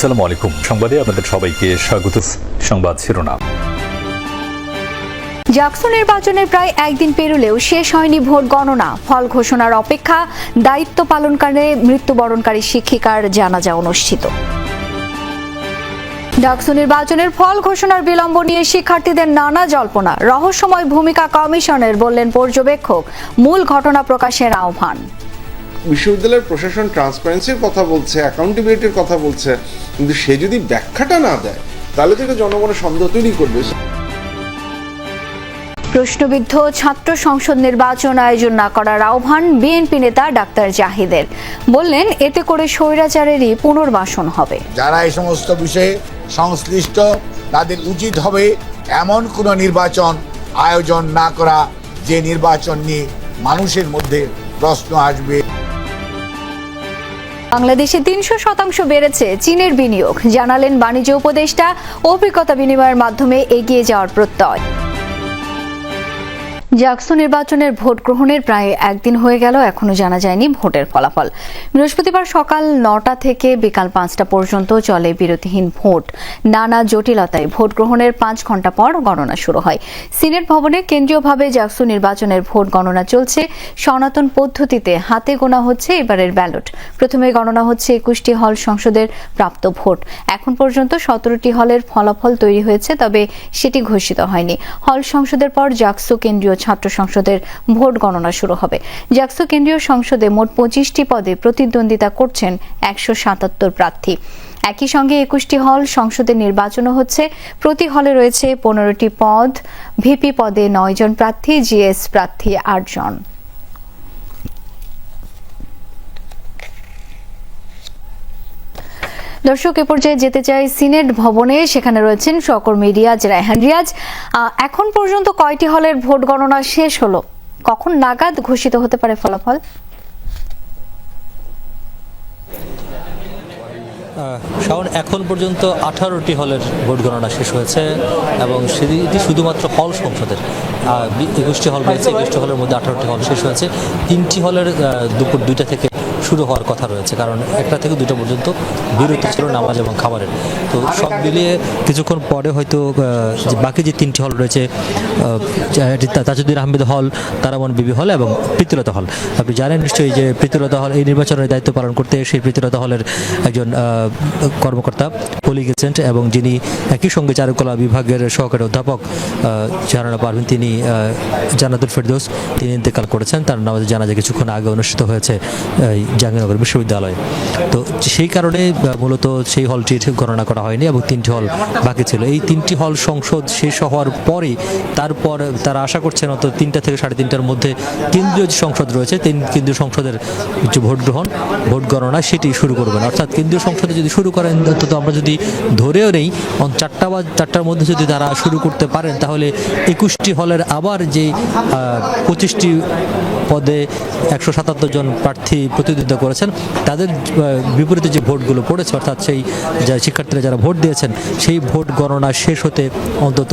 আসসালামু আলাইকুম। সংবাদে আপনাদের সবাইকে স্বাগত। সংবাদ শিরোনাম। জাকসু নির্বাচনের প্রায় একদিন পেরোলেও শেষ হয়নি ভোট গণনা। ফল ঘোষণার অপেক্ষা। দায়িত্ব পালনকালে মৃত্যুবরণকারী শিক্ষিকার জানাজা অনুষ্ঠিত। জাকসু নির্বাচনের ফল ঘোষণার বিলম্ব নিয়ে শিক্ষার্থীদের নানা জল্পনা। রহস্যময় ভূমিকা কমিশনের, বললেন পর্যবেক্ষক। মূল ঘটনা প্রকাশের আহ্বান। বিশ্ববিদ্যালয়ের প্রশাসন ট্রান্সপারেন্সির কথা বলছে, অ্যাকাউন্টেবিলিটির কথা বলছে, কিন্তু সে যদি ব্যাখ্যাটা না দেয় তাহলে তো এটা জনগণের সন্দেহ তৈরি করবে। প্রশ্নবিদ্ধ ছাত্র সংসদ নির্বাচন আয়োজন না করার আহ্বান বিএনপি নেতা ডাক্তার জাহিদের। বললেন, এতে করে স্বৈরাচারেরই পুনর্বাসন হবে। যারা এই সমস্ত বিষয়ে সংশ্লিষ্ট তাদের উচিত হবে এমন কোনো নির্বাচন আয়োজন না করা যে নির্বাচন নিয়ে মানুষের মধ্যে প্রশ্ন আসবে। বাংলাদেশে ৩০০% বেড়েছে চীনের বিনিয়োগ, জানালেন বাণিজ্য উপদেষ্টা। অভিজ্ঞতা বিনিময়ের মাধ্যমে এগিয়ে যাওয়ার প্রত্যয়। জাকসু নির্বাচনের ভোট গ্রহণের প্রায় একদিন হয়ে গেল, এখনো জানা যায়নি ভোটের ফলাফল। বৃহস্পতিবার সকাল ৯টা থেকে বিকাল ৫টা পর্যন্ত চলে বিরতিহীন ভোট। নানা জটিলতায় ভোট গ্রহণের ৫ ঘণ্টা পর গণনা শুরু হয়। সিনেট ভবনে কেন্দ্রীয়ভাবে জাকসু নির্বাচনের ভোট গণনা চলছে। সনাতন পদ্ধতিতে হাতে গোনা হচ্ছে এবারের ব্যালট। প্রথমে গণনা হচ্ছে ২১টি হল সংসদের প্রাপ্ত ভোট। এখন পর্যন্ত ১৭টি হলের ফলাফল তৈরি হয়েছে, তবে সেটি ঘোষিত হয়নি। হল সংসদের পর জাকসু কেন্দ্রীয় ছাত্র সংসদের ভোট গণনা শুরু হবে। জাকসু কেন্দ্রীয় সংসদে মোট ২৫টি পদে প্রতিদ্বন্দ্বিতা করছেন ১৭৭ প্রার্থী। একই সঙ্গে ২১টি হল সংসদের নির্বাচনও হচ্ছে। প্রতি হলে রয়েছে ১৫টি পদ। ভিপি পদে ৯ জন প্রার্থী, জিএস প্রার্থী ৮ জন। দর্শক, এ পর্যায়ে যেতে চাই সিনেট ভবনে। সেখানে রয়েছেন সহকর্মী রিয়াজ রায়হান। রিয়াজ, এখন পর্যন্ত কয়টি হলের ভোট গণনা শেষ হলো? কখন নাগাদ ঘোষিত হতে পারে ফলাফল? শাওন, এখন পর্যন্ত 18টি হলের ভোট গণনা শেষ হয়েছে এবং সেটি শুধুমাত্র হল সংসদের। 21টি হল রয়েছে, 21টি হলের মধ্যে 18টি হল শেষ হয়েছে। 3টি হলের দুপুর 2টা থেকে শুরু হওয়ার কথা রয়েছে, কারণ 1টা থেকে 2টা পর্যন্ত বিরতি ছিল নামাজ এবং খাবারের। তো সব মিলিয়ে কিছুক্ষণ পরে হয়তো বাকি যে 3টি হল রয়েছে, তাজউদ্দিন আহমেদ হল, তারামন বিবি হল এবং প্রীতিলতা হল। আপনি জানেন নিশ্চয়ই যে প্রীতিলতা হল এই নির্বাচনের দায়িত্ব পালন করতে সেই প্রীতিলতা হলের একজন কর্মকর্তা পলি গেছেন এবং যিনি একই সঙ্গে চারুকলা বিভাগের সহকারী অধ্যাপক জাহানারা পারভিন, তিনি জান্নাতুল ফেরদৌস, তিনি ইন্তেকাল করেছেন। তার নামাজে জানাজা কিছুক্ষণ আগে অনুষ্ঠিত হয়েছে জাহাঙ্গীরনগর বিশ্ববিদ্যালয়ে। তো সেই কারণে মূলত সেই হলটির গণনা করা হয়নি এবং 3টি হল বাকি ছিল। এই 3টি হল সংসদ শেষ হওয়ার পরেই তারপর তারা আশা করছেন অন্তত 3টা থেকে 3:30টার মধ্যে কেন্দ্রীয় যে সংসদ রয়েছে, কেন্দ্রীয় সংসদের যে ভোট গ্রহণ, ভোট গণনা সেটি শুরু করবেন। অর্থাৎ কেন্দ্রীয় সংসদে যদি শুরু করেন, অন্তত আমরা যদি ধরেও নেই 4টার মধ্যে যদি তারা শুরু করতে পারেন, তাহলে 21টি হলের আবার যে 25টি পদে 177 জন প্রার্থী প্রতিদ্বন্দ্বিতা করেছেন তাদের বিপরীতে যে ভোটগুলো পড়েছে, অর্থাৎ সেই শিক্ষার্থীরা যারা ভোট দিয়েছেন, সেই ভোট গণনা শেষ হতে অন্তত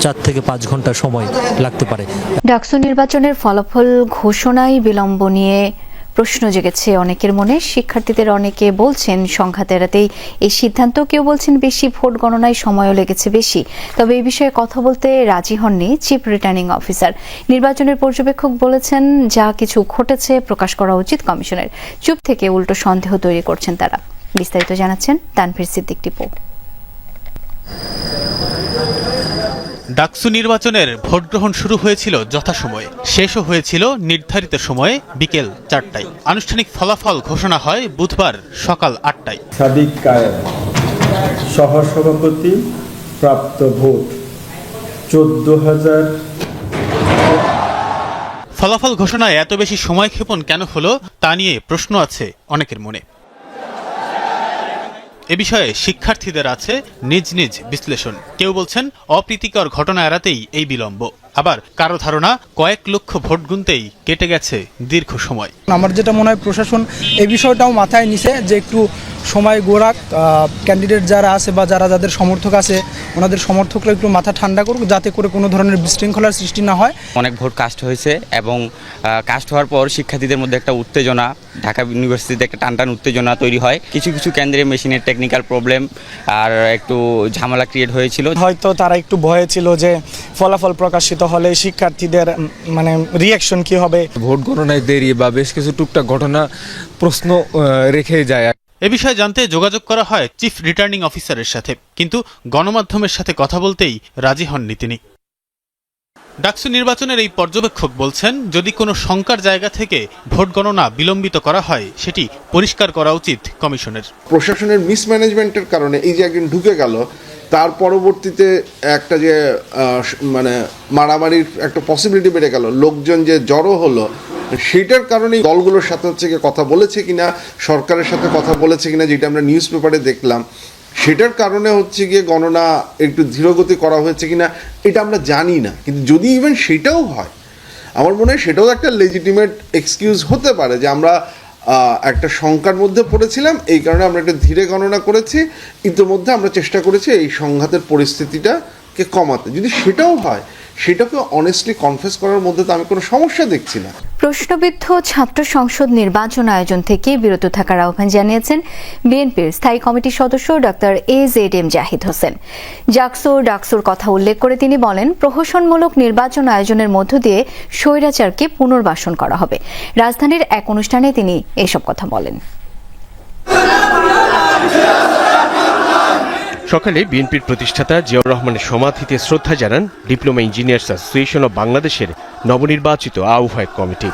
4 থেকে 5 ঘন্টা সময় লাগতে পারে। ডাকসু নির্বাচনের ফলাফল ঘোষণায় বিলম্ব নিয়ে প্রশ্ন জেগেছে অনেকের মনে। শিক্ষার্থীদের অনেকে বলছেন সংঘাত এড়াতেই এই সিদ্ধান্ত, কেউ বলছেন বেশি ভোট গণনায় সময়ও লেগেছে বেশি। তবে এই বিষয়ে কথা বলতে রাজি হননি চিফ রিটার্নিং অফিসার। নির্বাচনের পর্যবেক্ষক বলেছেন, যা কিছু ঘটেছে প্রকাশ করা উচিত কমিশনের। চুপ থেকে উল্টো সন্দেহ তৈরি করছেন তারা। বিস্তারিত জানাচ্ছেন তানভীর সিদ্দিক টিপু। ডাকসু নির্বাচনের ভোট গ্রহণ শুরু হয়েছিল যথাসময়ে, শেষও হয়েছিল নির্ধারিত সময়ে বিকেল 4টায়। আনুষ্ঠানিক ফলাফল ঘোষণা হয় বুধবার সকাল 8টায়। সাদিক কায়েম সহসভাপতি, প্রাপ্ত ভোট 14,000। ফলাফল ঘোষণায় এত বেশি সময়ক্ষেপণ কেন হলো তা নিয়ে প্রশ্ন আছে অনেকের মনে। এ বিষয়ে শিক্ষার্থীদের আছে নিজ নিজ বিশ্লেষণ। কেউ বলছেন অপ্রীতিকর ঘটনা এড়াতেই এই বিলম্ব। আবার কারো ধারণা কয়েক লক্ষ ভোট গুনতেই কেটে গেছে দীর্ঘ সময়। আমার যেটা মনে হয় প্রশাসন এই বিষয়টাও মাথায় নিছে যে একটু সময় গোড়াক, ক্যান্ডিডেট যারা আছে বা যাদের সমর্থক আছে ওনাদের সমর্থকরা একটু মাথা ঠান্ডা করুক, যাতে করে কোনো ধরনের বিশৃঙ্খলার সৃষ্টি না হয়। অনেক ভোট কাস্ট হয়েছে এবং কাস্ট হওয়ার পর শিক্ষার্থীদের মধ্যে একটা উত্তেজনা, ঢাকা ইউনিভার্সিটিতে একটা টানটান উত্তেজনা তৈরি হয়। কিছু কিছু কেন্দ্রে মেশিনের টেকনিক্যাল প্রবলেম আর একটু ঝামেলা ক্রিয়েট হয়েছিল। হয়তো তারা একটু ভয়ে ছিল যে ফলাফল প্রকাশিত হলে শিক্ষার্থীদের মানে রিয়াকশন কি হবে। ভোট গণনায় দেরি বা বেশ কিছু টুকটাক ঘটনা প্রশ্ন রেখে যায়। এ বিষয়ে জানতে যোগাযোগ করা হয় চিফ রিটার্নিং অফিসারের সাথে, কিন্তু গণমাধ্যমের সাথে কথা বলতেই রাজি হননি তিনি। ডাকসু নির্বাচনের এই পর্যবেক্ষক বলছেন, যদি কোনো শঙ্কার জায়গা থেকে ভোট গণনা বিলম্বিত করা হয় সেটি পরিষ্কার করা উচিত কমিশনের। প্রশাসনের মিসম্যানেজমেন্টের কারণে এই যে একদিন ঢুকে গেল, তার পরবর্তীতে একটা যে মানে মারামারির একটা পসিবিলিটি বেড়ে গেল, লোকজন যে জড়ো হলো, সেটার কারণে দলগুলোর সাথে হচ্ছে গিয়ে কথা বলেছে কিনা, সরকারের সাথে কথা বলেছে কিনা, যেটা আমরা নিউজ পেপারে দেখলাম, সেটার কারণে হচ্ছে গিয়ে গণনা একটু ধীরগতি করা হয়েছে কিনা এটা আমরা জানি না। কিন্তু যদি ইভেন সেটাও হয়, আমার মনে হয় সেটাও একটা লেজিটিমেট এক্সকিউজ হতে পারে যে আমরা একটা শঙ্কার মধ্যে পড়েছিলাম, এই কারণে আমরা একটা ধীরে গণনা করেছি, ইতিমধ্যে আমরা চেষ্টা করেছি এই সংঘাতের পরিস্থিতিটাকে কমাতে। যদি সেটাও হয়, সেটাকে অনেস্টলি কনফেস করার মধ্যে তো আমি কোনো সমস্যা দেখছি না। প্রশ্নবিদ্ধ ছাত্র সংসদ নির্বাচন আয়োজন থেকে বিরত থাকার আহ্বান জানিয়েছেন বিএনপির স্থায়ী কমিটির সদস্য ডক্টর AZM জাহিদ হোসেন। ডাকসুর কথা উল্লেখ করে তিনি বলেন, প্রহসনমূলক নির্বাচন আয়োজনের মধ্য দিয়ে স্বৈরাচারকে পুনর্বাসন করা হবে। রাজধানীর এক অনুষ্ঠানে তিনি এসব কথা বলেন। সকালে বিএনপির প্রতিষ্ঠাতা জিয়াউর রহমানের সমাধিতে শ্রদ্ধা জানান ডিপ্লোমা ইঞ্জিনিয়ার্স অ্যাসোসিয়েশন অব বাংলাদেশের নবনির্বাচিত আহ্বায়ক কমিটি।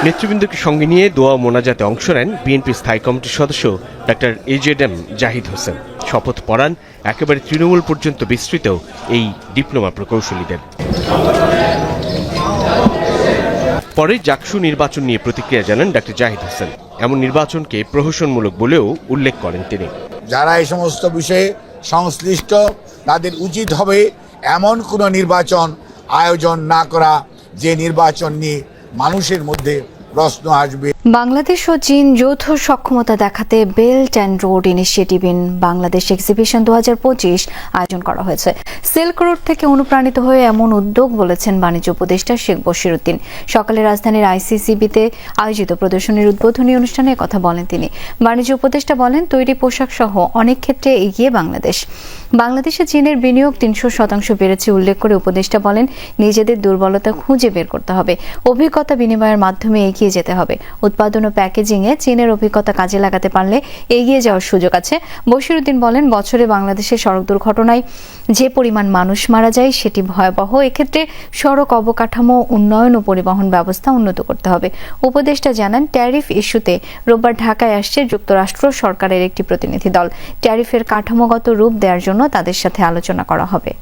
নেতৃবৃন্দকে সঙ্গে নিয়ে দোয়া ও মোনাজাতে অংশ নেন বিএনপির স্থায়ী কমিটির সদস্য ডক্টর AZM জাহিদ হোসেন। শপথ পড়ান একেবারে তৃণমূল পর্যন্ত বিস্তৃত এই ডিপ্লোমা প্রকৌশলীদের। পরে ডাকসু নির্বাচন নিয়ে প্রতিক্রিয়া জানান ডক্টর জাহিদ হোসেন। এমন নির্বাচনকে প্রহসনমূলক বলেও উল্লেখ করেন তিনি। যারা এই সমস্ত বিষয়ে সংশ্লিষ্ট তাদের উচিত হবে এমন কোনো নির্বাচন আয়োজন না করা যে নির্বাচন নিয়ে মানুষের মধ্যে প্রশ্ন আসবে। বাংলাদেশ ও চীন যৌথ সক্ষমতা দেখাতে belt and road initiative in Bangladesh exhibition 2025 আয়োজন করা হয়েছে। সিল্ক রোড থেকে অনুপ্রাণিত হয়ে এমন উদ্যোগ বলেছেন বাণিজ্য উপদেষ্টা শেখ বশিরউদ্দিন। সকালে রাজধানীর ICCB-তে আয়োজিত প্রদর্শনীর উদ্বোধনী অনুষ্ঠানে কথা বলেন তিনি। বাণিজ্য উপদেষ্টা বলেন, তৈরি পোশাক সহ অনেক ক্ষেত্রে এগিয়ে বাংলাদেশ। বাংলাদেশে চীনের বিনিয়োগ 300% বেড়েছে উল্লেখ করে উপদেষ্টা বলেন, নিজেদের দুর্বলতা খুঁজে বের করতে হবে, অভিজ্ঞতা বিনিময়ের মাধ্যমে এগিয়ে যেতে হবে। উৎপাদন ও প্যাকেজিংয়ে চীনের অভিজ্ঞতা কাজে লাগাতে পারলে এগিয়ে যাওয়ার সুযোগ আছে। বশিরউদ্দিন বলেন, বছরে বাংলাদেশের সড়ক দুর্ঘটনায় যে পরিমাণ মানুষ মারা যায় সেটি ভয়াবহ। এক্ষেত্রে সড়ক অবকাঠামো উন্নয়ন ও পরিবহন ব্যবস্থা উন্নত করতে হবে। উপদেষ্টা জানান, ট্যারিফ ইস্যুতে রোববার ঢাকায় আসছে যুক্তরাষ্ট্র সরকারের একটি প্রতিনিধি দল। ট্যারিফের কাঠামোগত রূপ দেওয়ার জন্য তাদের সাথে আলোচনা করা হবে।